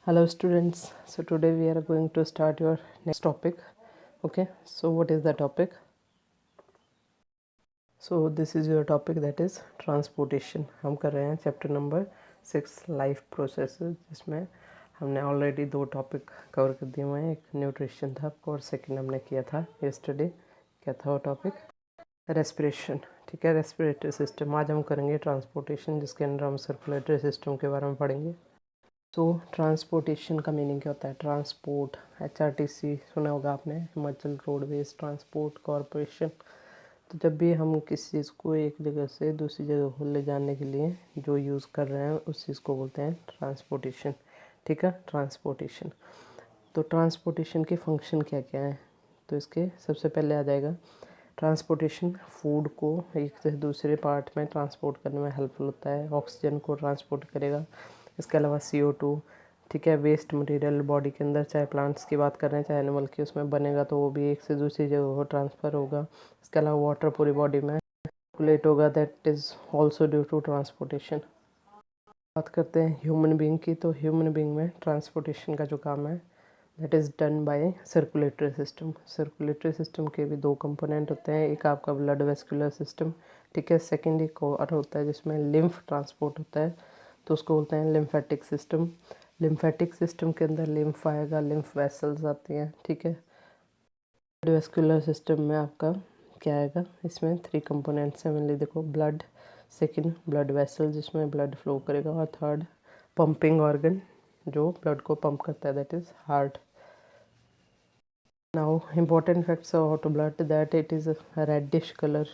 Hello students, so today we are going to start your next topic. Okay, so what is the topic? So this is your topic, that is transportation. हम कर रहे हैं chapter number 6 life processes, जिसमें हमने already 2 topic cover कर दिए हुए हैं. एक न्यूट्रिशन था और सेकंड हमने किया था यस्टरडे. क्या था वो टॉपिक? रेस्पिरेशन. ठीक है, रेस्पिरेटरी सिस्टम. आज हम करेंगे ट्रांसपोर्टेशन, जिसके अंदर हम सर्कुलेटरी सिस्टम के बारे में पढ़ेंगे. तो ट्रांसपोर्टेशन का मीनिंग क्या होता है? ट्रांसपोर्ट, HRTC सुना होगा आपने, हिमाचल रोडवेज ट्रांसपोर्ट कॉरपोरेशन. तो जब भी हम किसी चीज़ को एक जगह से दूसरी जगह को ले जाने के लिए जो यूज़ कर रहे हैं उस चीज़ को बोलते हैं ट्रांसपोर्टेशन. ठीक है, ट्रांसपोर्टेशन. तो ट्रांसपोर्टेशन के फंक्शन क्या क्या हैं? तो इसके सबसे पहले आ जाएगा ट्रांसपोर्टेशन. फूड को एक से दूसरे पार्ट में ट्रांसपोर्ट करने में हेल्पफुल होता है. ऑक्सीजन को ट्रांसपोर्ट करेगा. इसके अलावा CO2. ठीक है, वेस्ट मटेरियल बॉडी के अंदर, चाहे प्लांट्स की बात कर रहे हैं चाहे एनिमल की, उसमें बनेगा तो वो भी एक से दूसरी जगह को ट्रांसफ़र होगा. इसके अलावा वाटर पूरी बॉडी में सर्कुलेट होगा, that is also due to transportation. बात करते हैं ह्यूमन बीइंग की. तो ह्यूमन बीइंग में ट्रांसपोर्टेशन का जो काम है that is done by circulatory system. Circulatory system के भी 2 कंपोनेंट होते हैं. एक आपका ब्लड वेस्कुलर सिस्टम. ठीक है, सेकेंड एक और होता है जिसमें लिम्फ ट्रांसपोर्ट होता है, तो उसको बोलते हैं लिम्फेटिक सिस्टम. लिम्फेटिक सिस्टम के अंदर लिम्फ आएगा, लिम्फ वेसल्स आती हैं. ठीक है, ब्लड वेस्कुलर सिस्टम में आपका क्या आएगा? इसमें 3 कंपोनेंट्स हैं मेनली. देखो, ब्लड, सेकंड ब्लड वेसल जिसमें ब्लड फ्लो करेगा, और थर्ड पंपिंग ऑर्गन जो ब्लड को पंप करता है, that is heart. Now important facts about blood, that it is a reddish color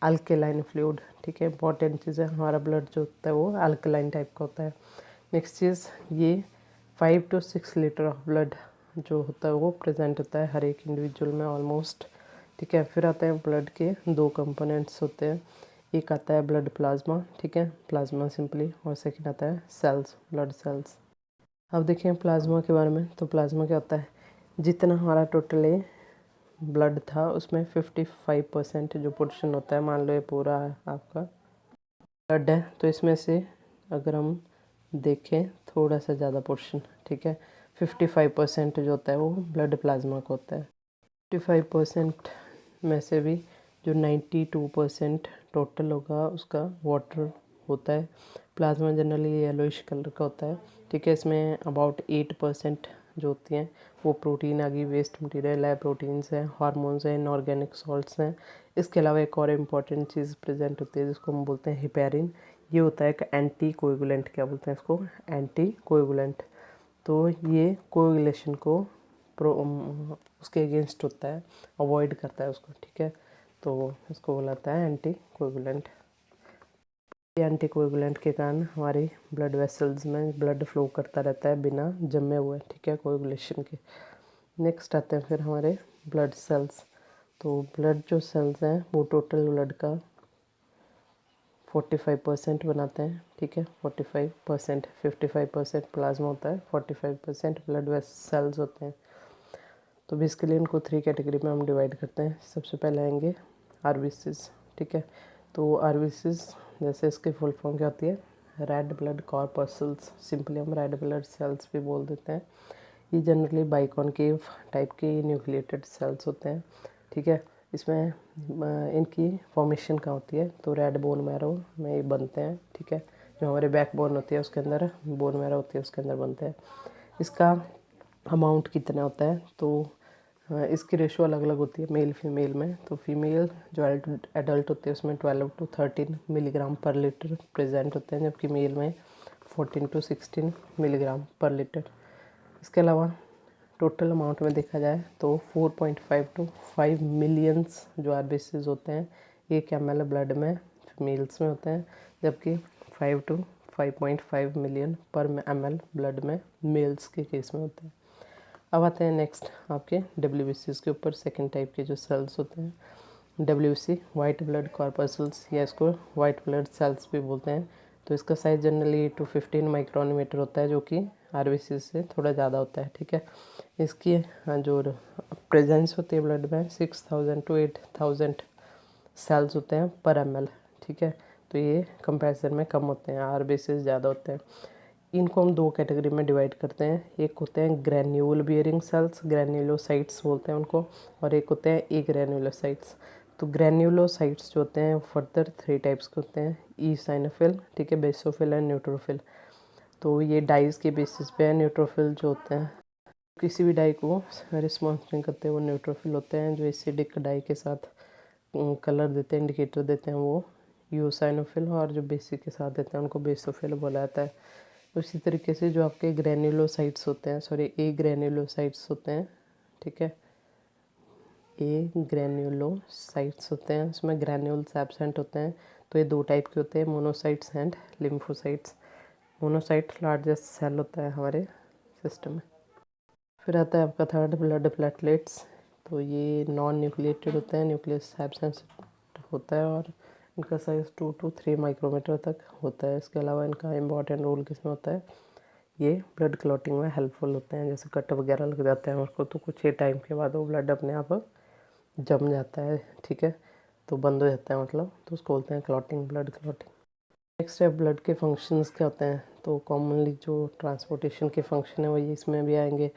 alkaline fluid. ठीक है, इंपॉर्टेंट चीज़ है. हमारा ब्लड जो होता है वो अल्कलाइन टाइप का होता है. नेक्स्ट चीज़, ये 5 to 6 लीटर ऑफ ब्लड जो होता है वो प्रेजेंट होता है हर एक इंडिविजुअल में ऑलमोस्ट. ठीक है, फिर आते हैं ब्लड के 2 कंपोनेंट्स होते हैं. एक आता है ब्लड प्लाज्मा. ठीक है, प्लाज्मा सिंपली. और सेकंड आता है सेल्स, ब्लड सेल्स. अब देखें प्लाज्मा के बारे में. तो प्लाज्मा क्या होता है? जितना हमारा टोटली ब्लड था उसमें 55% जो पोर्शन होता है, मान लो ये पूरा आपका ब्लड है, तो इसमें से अगर हम देखें थोड़ा सा ज़्यादा पोर्शन, ठीक है, 55% जो होता है वो ब्लड प्लाज्मा का होता है. 55% में से भी जो 92% टोटल होगा उसका वाटर होता है. प्लाज्मा जनरली येलोइश कलर का होता है. ठीक है, इसमें अबाउट 8% जो होती हैं वो प्रोटीन आ गई, वेस्ट मटेरियल है, प्रोटीन्स हैं, हार्मोन्स हैं, इनऑर्गेनिक सॉल्ट्स हैं. इसके अलावा एक और इम्पॉर्टेंट चीज़ प्रेजेंट होती है जिसको हम बोलते हैं हिपेरिन. ये होता है एक एंटी कोएगुलेंट. क्या बोलते हैं इसको? Anti coagulant. तो ये कोएगुलेशन को उसके अगेंस्ट होता है, अवॉइड करता है उसको. ठीक है, तो इसको बोला जाता है एंटी कोएगुलेंट. एंटी कोएगुलेंट के कारण हमारी ब्लड वेसल्स में ब्लड फ्लो करता रहता है बिना जमे हुए. ठीक है, कोएगुलेशन के. नेक्स्ट आते हैं फिर हमारे ब्लड सेल्स. तो ब्लड जो सेल्स हैं वो टोटल ब्लड का 45% बनाते हैं. ठीक है, 45%. 55% प्लाज्मा होता है, 45% ब्लड सेल्स होते हैं. तो बेसिकली इनको 3 कैटेगरी में हम डिवाइड करते हैं. सबसे पहले आएंगे आरबीसीज. ठीक है, तो आरबीसीज जैसे इसकी फुल फॉर्म क्या होती है? Red blood corpuscles. सिंपली हम रेड ब्लड सेल्स भी बोल देते हैं. ये जनरली बाइकॉनकेव टाइप के न्यूक्लिएटेड सेल्स होते हैं. ठीक है, इसमें इनकी फॉर्मेशन कहाँ होती है? तो रेड बोन मैरो में ये बनते हैं. ठीक है, जो हमारे बैक बोन होती है उसके अंदर बोन मैरो होती है, उसके अंदर बनते हैं. इसका अमाउंट कितना होता है? तो इसकी रेशो अलग अलग होती है मेल फीमेल में. तो फीमेल जो एडल्ट होती है उसमें 12 to 13 मिलीग्राम पर लीटर प्रेजेंट होते हैं, जबकि मेल में 14 to 16 मिलीग्राम पर लीटर. इसके अलावा टोटल अमाउंट में देखा जाए तो 4.5 to 5 मिलियंस जो आरबीसीज होते हैं 1 ml ब्लड में फीमेल्स में होते हैं, जबकि 5 to 5.5 मिलियन पर ml ब्लड में मेल्स के केस में होते हैं. अब आते हैं नेक्स्ट आपके WBCs के ऊपर. सेकंड टाइप के जो सेल्स होते हैं WBC, वाइट ब्लड कॉर्पस्कल्स, या इसको वाइट ब्लड सेल्स भी बोलते हैं. तो इसका साइज जनरली 8 to 15 माइक्रोमीटर होता है, जो कि आरबीसी से थोड़ा ज़्यादा होता है. ठीक है, इसकी जो प्रेजेंस होती है ब्लड में 6000 to 8000 सेल्स होते हैं पर ml. ठीक है, तो ये कंपैरिजन में कम होते हैं, आरबीसी ज़्यादा होते हैं. इनको हम दो कैटेगरी में डिवाइड करते हैं। एक होते हैं ग्रैन्यूल बियरिंग सेल्स, ग्रैन्युलोसाइट्स बोलते हैं उनको, और एक होते हैं ए ग्रैन्युलोसाइट्स। तो ग्रैन्युलोसाइट्स जो होते हैं फर्दर 3 टाइप्स के होते हैं, ईओसिनोफिल, ठीक है, बेसोफिल एंड न्यूट्रोफिल। तो ये डाइज के बेसिस पे है। न्यूट्रोफिल जो होते हैं किसी भी डाई को रिस्पॉन्स नहीं करते, वो न्यूट्रोफिल होते हैं। जो एसिडिक डाई के साथ कलर देते हैं, इंडिकेटर देते हैं, वो यूसाइनोफिल, और जो बेसिक के साथ देते हैं उनको बेसोफिल बोला जाता है। उसी तरीके से जो आपके ग्रैन्युलोसाइट्स होते हैं, सॉरी ए ग्रैन्युलोसाइट्स होते हैं, ठीक है, ए ग्रैन्युलोसाइट्स होते हैं, उसमें ग्रैन्युल्स एब्सेंट होते हैं। तो ये 2 टाइप के होते हैं, monocytes and lymphocytes. Monocyte largest cell होता है हमारे सिस्टम में। फिर आता है आपका थर्ड, ब्लड प्लेटलेट्स। तो ये नॉन न्यूक्लिएटेड होते हैं, न्यूक्लियस एब्सेंस होता है, और इनका साइज़ 2 to 3 माइक्रोमीटर तक होता है। इसके अलावा इनका इम्पॉर्टेंट रोल किसमें होता है, ये ब्लड क्लॉटिंग में हेल्पफुल होते हैं। जैसे कट वगैरह लग जाते हैं उसको, तो कुछ ही टाइम के बाद वो ब्लड अपने आप जम जाता है, ठीक है, तो बंद हो जाता है मतलब, तो उसको बोलते हैं क्लॉटिंग, ब्लड क्लॉटिंग। नेक्स्ट है ब्लड के फंक्शंस क्या होते हैं। तो कॉमनली जो ट्रांसपोर्टेशन के फंक्शन है वही इसमें भी आएंगे।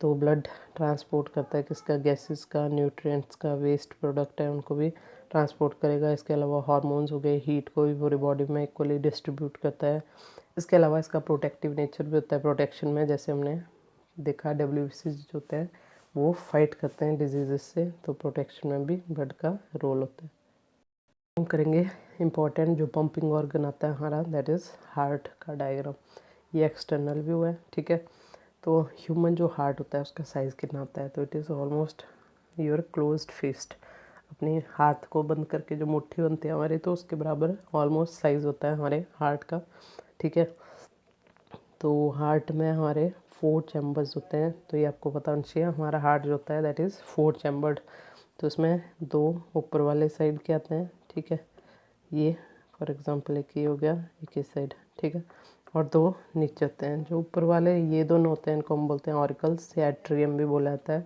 तो ब्लड ट्रांसपोर्ट करता है किसका, गैसेस का, न्यूट्रिएंट्स का, वेस्ट प्रोडक्ट है उनको भी ट्रांसपोर्ट करेगा। इसके अलावा हार्मोन्स हो गए, हीट को भी पूरी बॉडी में इक्वली डिस्ट्रीब्यूट करता है। इसके अलावा इसका प्रोटेक्टिव नेचर भी होता है। प्रोटेक्शन में जैसे हमने देखा WBC जो होते हैं वो फाइट करते हैं डिजीज़ से, तो प्रोटेक्शन में भी ब्लड का रोल होता है। हम करेंगे इम्पॉर्टेंट जो पंपिंग ऑर्गन आता है हमारा, दैट इज़ हार्ट का डायग्राम। ये एक्सटर्नल व्यू है, ठीक है। तो ह्यूमन जो हार्ट होता है उसका साइज़ कितना होता है, तो it is almost your closed fist. अपने हाथ को बंद करके जो मुट्ठी बनती है हमारी, तो उसके बराबर ऑलमोस्ट साइज़ होता है हमारे हार्ट का, ठीक है। तो हार्ट में हमारे 4 चैम्बर्स होते हैं। तो ये आपको पता होना चाहिए, हमारा हार्ट जो होता है दैट इज़ 4 चैम्बर्ड। तो इसमें 2 ऊपर वाले साइड के आते हैं, ठीक है, ये फॉर एग्जांपल एक ये हो गया, एक इस साइड, ठीक है, और 2 नीचे होते हैं। जो ऊपर वाले ये दोनों होते हैं इनको हम बोलते हैं ऑरिकल्स, या एट्रियम भी बोला जाता है,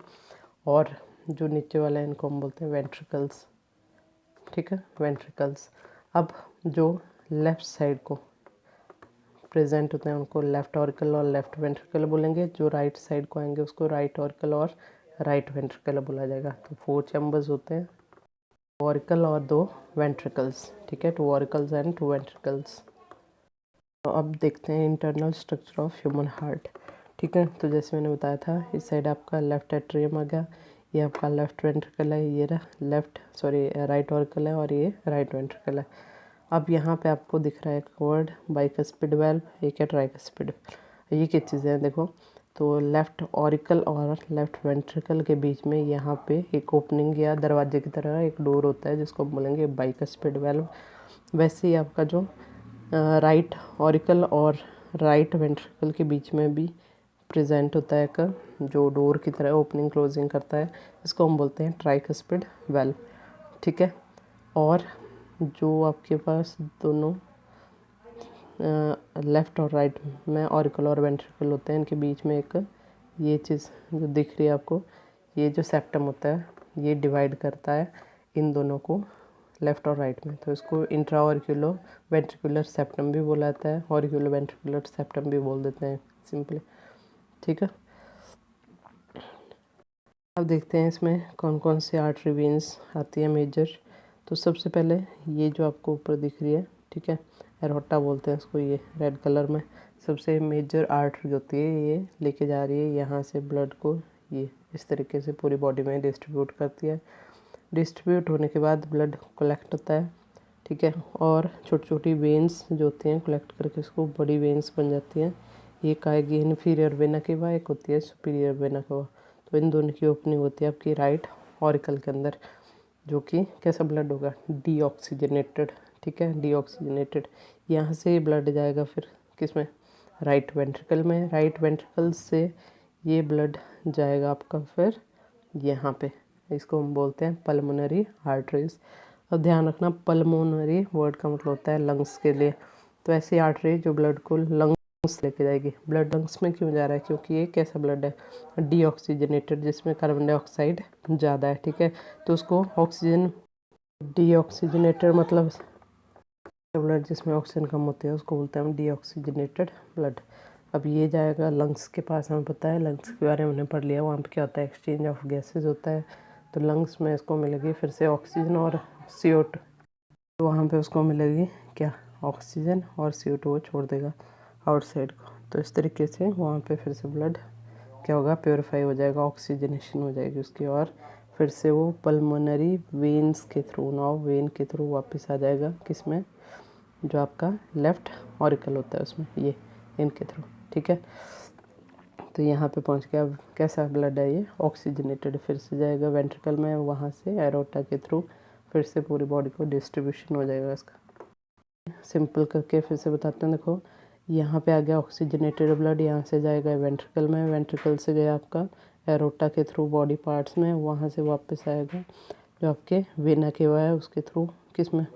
और जो नीचे वाला है इनको हम बोलते हैं वेंट्रिकल्स, ठीक है, वेंट्रिकल्स। अब जो लेफ़्ट साइड को प्रेजेंट होते हैं उनको लेफ़्ट ऑरिकल और लेफ़्ट वेंट्रिकल बोलेंगे। जो राइट साइड को आएंगे उसको राइट ऑरिकल और राइट वेंट्रिकल बोला जाएगा। तो 4 चैम्बर्स होते हैं, ऑरिकल और 2 वेंट्रिकल्स, ठीक है, 2 ऑरिकल्स एंड 2 वेंट्रिकल्स। तो अब देखते हैं internal structure of human heart, ठीक है। तो जैसे मैंने बताया था, इस साइड आपका लेफ़्ट एट्रियम आ गया, ये आपका लेफ़्ट वेंट्रिकल है, ये राइट ऑरिकल है, और ये राइट वेंट्रिकल है। अब यहाँ पे आपको दिख रहा है एक वर्ड बाइकस्पिड वेल्व, एक है ट्राइकस्पिड। ये क्या चीज़ें हैं देखो। तो लेफ़्ट ऑरिकल और लेफ़्ट वेंट्रिकल के बीच में यहाँ पे एक ओपनिंग या दरवाजे की तरह एक डोर होता है, जिसको हम बोलेंगे बाइकस्पिड वेल्व। वैसे ही आपका जो राइट ऑरिकल और राइट वेंट्रिकल के बीच में भी प्रेजेंट होता है एक जो डोर की तरह ओपनिंग क्लोजिंग करता है, इसको हम बोलते हैं ट्राइकस्पिड वेल्व, ठीक है। और जो आपके पास दोनों लेफ़्ट और राइट में ऑरिकल और वेंट्रिकल होते हैं, इनके बीच में एक ये चीज़ जो दिख रही है आपको, ये जो सेप्टम होता है ये डिवाइड करता है इन दोनों को लेफ़्ट और राइट में। तो इसको इंट्रा ऑरिकुलो वेंट्रिकुलर सेप्टम भी बोला जाता है, ऑरिकुलो वेंट्रिकुलर सेप्टम भी बोल देते हैं सिंपली, ठीक है। अब देखते हैं इसमें कौन कौन सी आर्टरी वेन्स आती है मेजर। तो सबसे पहले ये जो आपको ऊपर दिख रही है, ठीक है, एरोटा बोलते हैं इसको, ये रेड कलर में सबसे मेजर आर्टरी होती है, ये लेके जा रही है यहाँ से ब्लड को, ये इस तरीके से पूरी बॉडी में डिस्ट्रीब्यूट करती है। डिस्ट्रीब्यूट होने के बाद ब्लड कलेक्ट होता है, ठीक है, और छोटी छोटी वेन्स जो होती हैं कलेक्ट करके इसको बड़ी वेन्स बन जाती हैं। एक आएगी इन्फीरियर वेना केवा, एक होती है सुपीरियर वेना केवा। तो इन दोनों की ओपनिंग होती है आपकी राइट ऑरिकल के अंदर, जो कि कैसा ब्लड होगा, डीऑक्सीजनेटेड, ठीक है, डीऑक्सीजनेटेड। यहाँ से ब्लड जाएगा फिर किसमें, राइट वेंट्रिकल में। राइट वेंट्रिकल से ये ब्लड जाएगा आपका फिर यहाँ पे, इसको हम बोलते हैं पल्मोनरी आर्टरीज। अब ध्यान रखना, पल्मोनरी वर्ड का मतलब होता है लंग्स के लिए। तो ऐसी आर्टरी जो ब्लड को लंग्स लेके जाएगी। ब्लड लंग्स में क्यों जा रहा है, क्योंकि ये कैसा ब्लड है, डीऑक्सीजनेटेड, जिसमें कार्बन डाइऑक्साइड ज़्यादा है, ठीक है। तो उसको ऑक्सीजन, डीऑक्सीजनेटेड मतलब ब्लड जिसमें ऑक्सीजन कम होती है उसको बोलते हैं हम डीऑक्सीजनेटेड ब्लड। अब ये जाएगा लंग्स के पास, हमें पता है लंग्स के बारे में हमने पढ़ लिया, वहाँ पे क्या होता है एक्सचेंज ऑफ गैसेज होता है। तो लंग्स में इसको मिलेगी फिर से ऑक्सीजन और CO2, तो वहाँ पे उसको मिलेगी क्या, ऑक्सीजन और CO2 वो छोड़ देगा आउटसाइड को। तो इस तरीके से वहाँ पे फिर से ब्लड क्या होगा, प्योरीफाई हो जाएगा, ऑक्सीजनेशन हो जाएगी उसकी, और फिर से वो पल्मोनरी वेन्स के थ्रू, नाउ वेन के थ्रू वापस आ जाएगा किसमें, जो आपका लेफ्ट ऑरिकल होता है उसमें, ये इनके थ्रू, ठीक है। तो यहाँ पे पहुँच गया। अब कैसा ब्लड है ये, ऑक्सीजनेटेड, फिर से जाएगा वेंट्रिकल में, वहाँ से एरोटा के थ्रू फिर से पूरी बॉडी को डिस्ट्रीब्यूशन हो जाएगा इसका। सिंपल करके फिर से बताते हैं, देखो यहाँ पे आ गया ऑक्सीजनेटेड ब्लड, यहाँ से जाएगा वेंट्रिकल में, वेंट्रिकल से गया आपका एरोटा के थ्रू बॉडी पार्ट्स में, वहाँ से वापस आएगा जो आपके वेना केवा है उसके थ्रू किस में,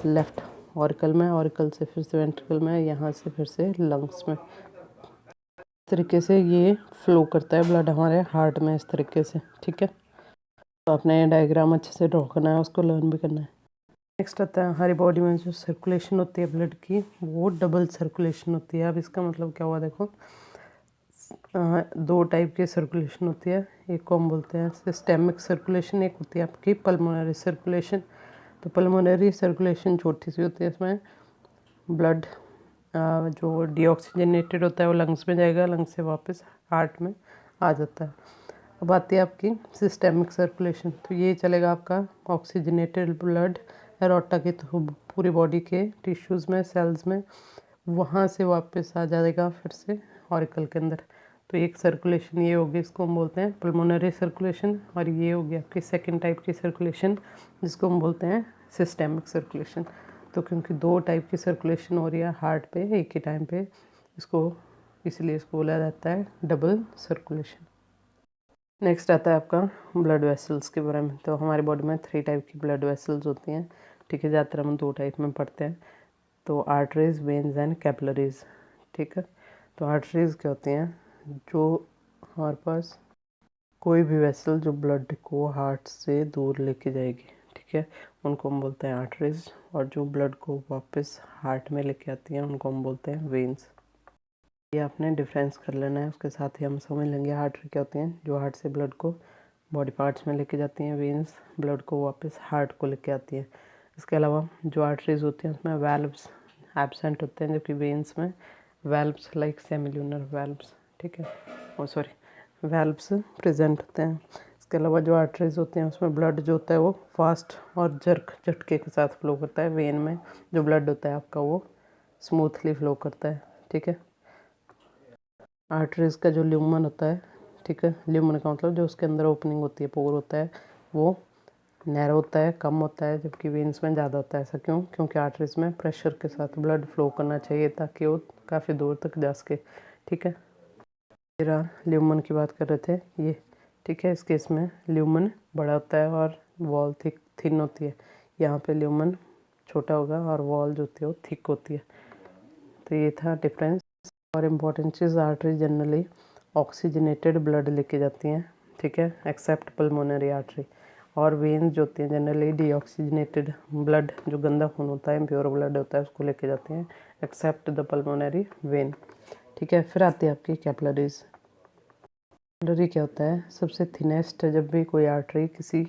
लेफ्ट ऑरिकल में, ऑरिकल से फिर से वेंट्रिकल में, यहाँ से फिर से लंग्स में। इस तरीके से ये फ्लो करता है ब्लड हमारे हार्ट में इस तरीके से, ठीक है। तो आपने डायग्राम अच्छे से ड्रॉ करना है, उसको लर्न भी करना है। नेक्स्ट आता है हमारी बॉडी में जो सर्कुलेशन होती है ब्लड की, वो डबल सर्कुलेशन होती है। अब इसका मतलब क्या हुआ, देखो दो टाइप की सर्कुलेशन होती है, एक को हम बोलते हैं सिस्टेमिक सर्कुलेशन, एक होती है आपकी पल्मोनरी सर्कुलेशन। तो पल्मोनरी सर्कुलेशन छोटी सी होती है, इसमें ब्लड जो डीऑक्सीजनेटेड होता है वो लंग्स में जाएगा, लंग्स से वापस हार्ट में आ जाता है। अब आती है आपकी सिस्टेमिक सर्कुलेशन, तो ये चलेगा आपका ऑक्सीजनेटेड ब्लड एरोटा के थ्रू पूरी बॉडी के टिश्यूज़ में, सेल्स में, वहाँ से वापस आ जाएगा फिर से ऑरिकल के अंदर। तो एक सर्कुलेशन ये होगी, इसको हम बोलते हैं पल्मोनरी सर्कुलेशन, और ये होगी आपकी सेकंड टाइप की सर्कुलेशन जिसको हम बोलते हैं सिस्टेमिक सर्कुलेशन। तो क्योंकि दो टाइप की सर्कुलेशन हो रही है हार्ट पे एक ही टाइम पे, इसलिए इसको बोला जाता है डबल सर्कुलेशन। नेक्स्ट आता है आपका ब्लड वेसल्स के बारे में। तो हमारी बॉडी में 3 टाइप की ब्लड वेसल्स होती हैं, ठीक है, ज़्यादातर हम 2 टाइप में पढ़ते हैं, तो आर्टरीज, वेन्स एंड कैपिलरीज, ठीक है। तो आर्टरीज क्या होती हैं, जो हमारे पास कोई भी वेसल जो ब्लड को हार्ट से दूर लेके जाएगी, ठीक है, उनको हम बोलते हैं आर्टरीज, और जो ब्लड को वापस हार्ट में लेके आती हैं उनको हम बोलते हैं वेन्स। ये आपने डिफरेंस कर लेना है, उसके साथ ही हम समझ लेंगे आर्टरी क्या होती हैं, जो हार्ट से ब्लड को बॉडी पार्ट्स में लेके जाती हैं, वेन्स ब्लड को वापस हार्ट को लेके आती हैं। इसके अलावा जो आर्टरीज होती हैं उसमें वेल्व्स एब्सेंट होते हैं, जबकि वेन्स में वेल्व्स लाइक सेमिल्यूनर वेल्व्स, ठीक है, वेल्व्स प्रेजेंट होते हैं। इसके अलावा जो आर्टरीज होती हैं उसमें ब्लड जो होता है वो फास्ट और झटके के साथ फ्लो करता है। वेन में जो ब्लड होता है आपका वो स्मूथली फ्लो करता है, ठीक है। आर्टरीज का जो ल्यूमन होता है, ठीक है, ल्यूमन का मतलब जो उसके अंदर ओपनिंग होती है, पोर होता है, वो नैरो होता है, कम होता है, जबकि वेन्स में ज़्यादा होता है। ऐसा क्यों, क्योंकि आर्टरीज में प्रेशर के साथ ब्लड फ्लो करना चाहिए ताकि वो काफ़ी दूर तक जा सके, ठीक है। तेरा ल्यूमन की बात कर रहे थे ये, ठीक है, इस केस में ल्यूमन बड़ा होता है और वॉल थिन होती है। यहाँ पे ल्यूमन छोटा होगा और वॉल जो होती है वो थिक होती है। तो ये था डिफरेंस। और इम्पॉर्टेंट चीज़, आर्टरी जनरली ऑक्सीजनेटेड ब्लड लेके जाती हैं, ठीक है, एक्सेप्ट पल्मोनरी आर्टरी। और वेन जो होती हैं जनरली डीऑक्सीजनेटेड ब्लड, जो गंदा खून होता है, प्योर ब्लड होता है, उसको लेके जाती हैं, एक्सेप्ट द पल्मोनरी वेन, ठीक है। फिर आती है आपकी कैपिलरीज। कैपिलरी क्या होता है, सबसे थिनेस्ट, जब भी कोई आर्टरी किसी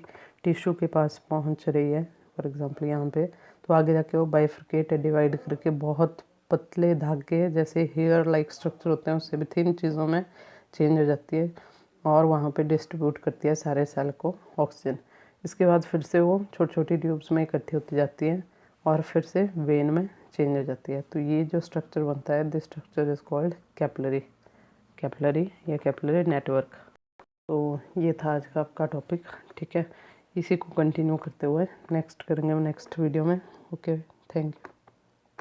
टिश्यू के पास पहुंच रही है, फॉर एग्जांपल यहाँ पे, तो आगे जाके वो बाइफरकेट डिवाइड करके बहुत पतले धागे जैसे हेयर लाइक स्ट्रक्चर होते हैं उससे भी थिन चीज़ों में चेंज हो जाती है, और वहाँ पे डिस्ट्रीब्यूट करती है सारे सेल को ऑक्सीजन। इसके बाद फिर से वो छोटी छोटी ट्यूब्स में इकट्ठी होती जाती है और फिर से वेन में चेंज हो जाती है। तो ये जो स्ट्रक्चर बनता है, this structure is called capillary या कैपिलरी नेटवर्क। तो ये था आज का आपका टॉपिक, ठीक है। इसी को कंटिन्यू करते हुए नेक्स्ट करेंगे नेक्स्ट वीडियो में। Okay, thank you.